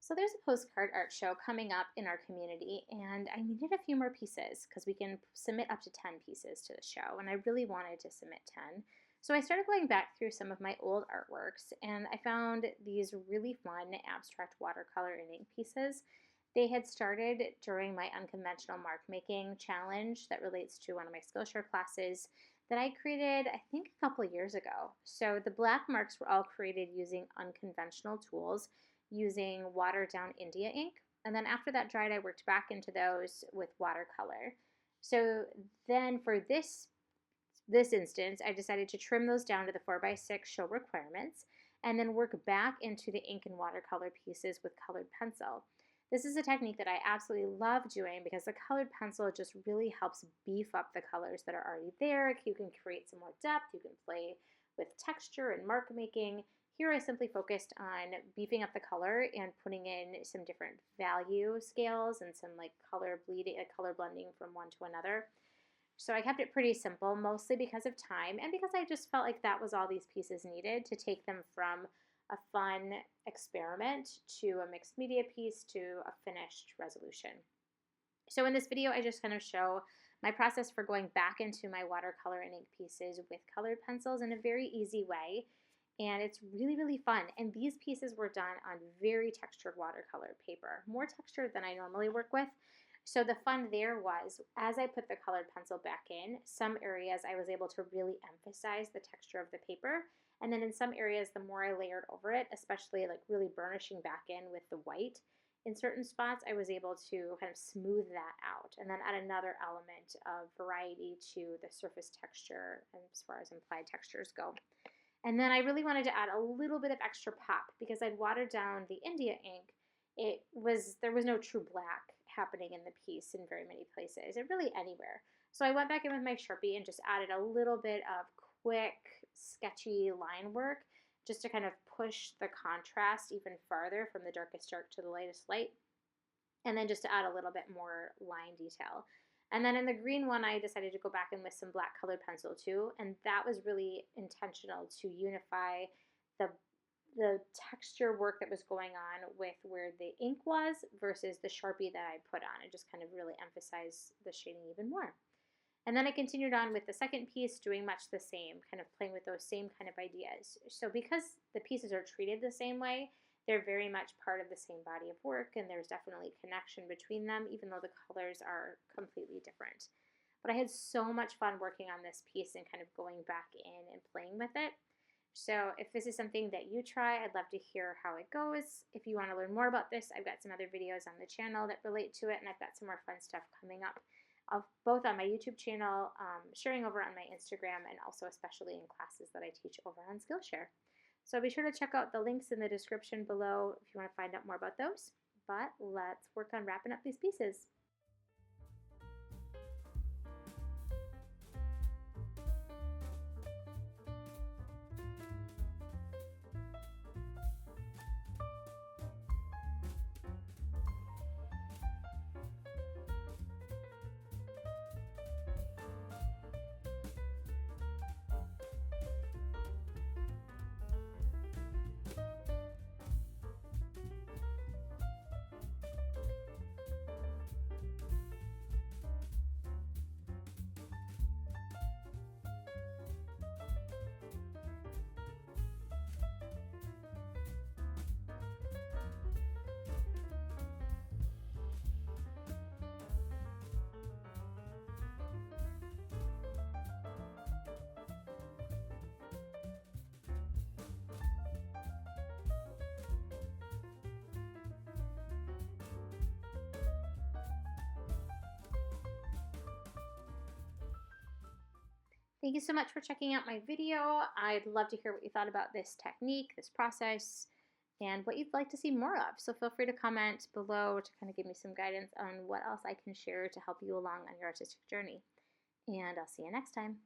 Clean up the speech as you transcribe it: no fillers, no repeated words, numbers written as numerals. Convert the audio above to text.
So there's a postcard art show coming up in our community, and I needed a few more pieces because we can submit up to 10 pieces to the show, and I really wanted to submit 10. So I started going back through some of my old artworks, and I found these really fun abstract watercolor and ink pieces. They had started during my unconventional mark making challenge that relates to one of my Skillshare classes that I created, I think, a couple years ago. So the black marks were all created using unconventional tools using watered down India ink. And then after that dried, I worked back into those with watercolor. So then for this instance, I decided to trim those down to the 4x6 show requirements and then work back into the ink and watercolor pieces with colored pencil. This is a technique that I absolutely love doing because the colored pencil just really helps beef up the colors that are already there. You can create some more depth, you can play with texture and mark making. Here I simply focused on beefing up the color and putting in some different value scales and some like color bleeding, color blending from one to another. So I kept it pretty simple, mostly because of time and because I just felt like that was all these pieces needed to take them from a fun experiment to a mixed media piece to a finished resolution. So in this video, I just kind of show my process for going back into my watercolor and ink pieces with colored pencils in a very easy way. And it's really, really fun. And these pieces were done on very textured watercolor paper, more textured than I normally work with. So the fun there was, as I put the colored pencil back in, some areas I was able to really emphasize the texture of the paper. And then in some areas, the more I layered over it, especially like really burnishing back in with the white, in certain spots, I was able to kind of smooth that out and then add another element of variety to the surface texture and as far as implied textures go. And then I really wanted to add a little bit of extra pop because I'd watered down the India ink. There was no true black happening in the piece in very many places, and really anywhere. So I went back in with my Sharpie and just added a little bit of quick, sketchy line work just to kind of push the contrast even farther from the darkest dark to the lightest light, and then just to add a little bit more line detail. And then in the green one, I decided to go back in with some black colored pencil too, and that was really intentional to unify the texture work that was going on with where the ink was versus the Sharpie that I put on. It just kind of really emphasized the shading even more. And then I continued on with the second piece, doing much the same, kind of playing with those same kind of ideas. So because the pieces are treated the same way, they're very much part of the same body of work, and there's definitely connection between them, even though the colors are completely different. But I had so much fun working on this piece and kind of going back in and playing with it. So if this is something that you try, I'd love to hear how it goes. If you want to learn more about this, I've got some other videos on the channel that relate to it, and I've got some more fun stuff coming up, both on my YouTube channel, sharing over on my Instagram, and also especially in classes that I teach over on Skillshare. So be sure to check out the links in the description below if you want to find out more about those. But let's work on wrapping up these pieces. Thank you so much for checking out my video. I'd love to hear what you thought about this technique, this process, and what you'd like to see more of. So feel free to comment below to kind of give me some guidance on what else I can share to help you along on your artistic journey. And I'll see you next time.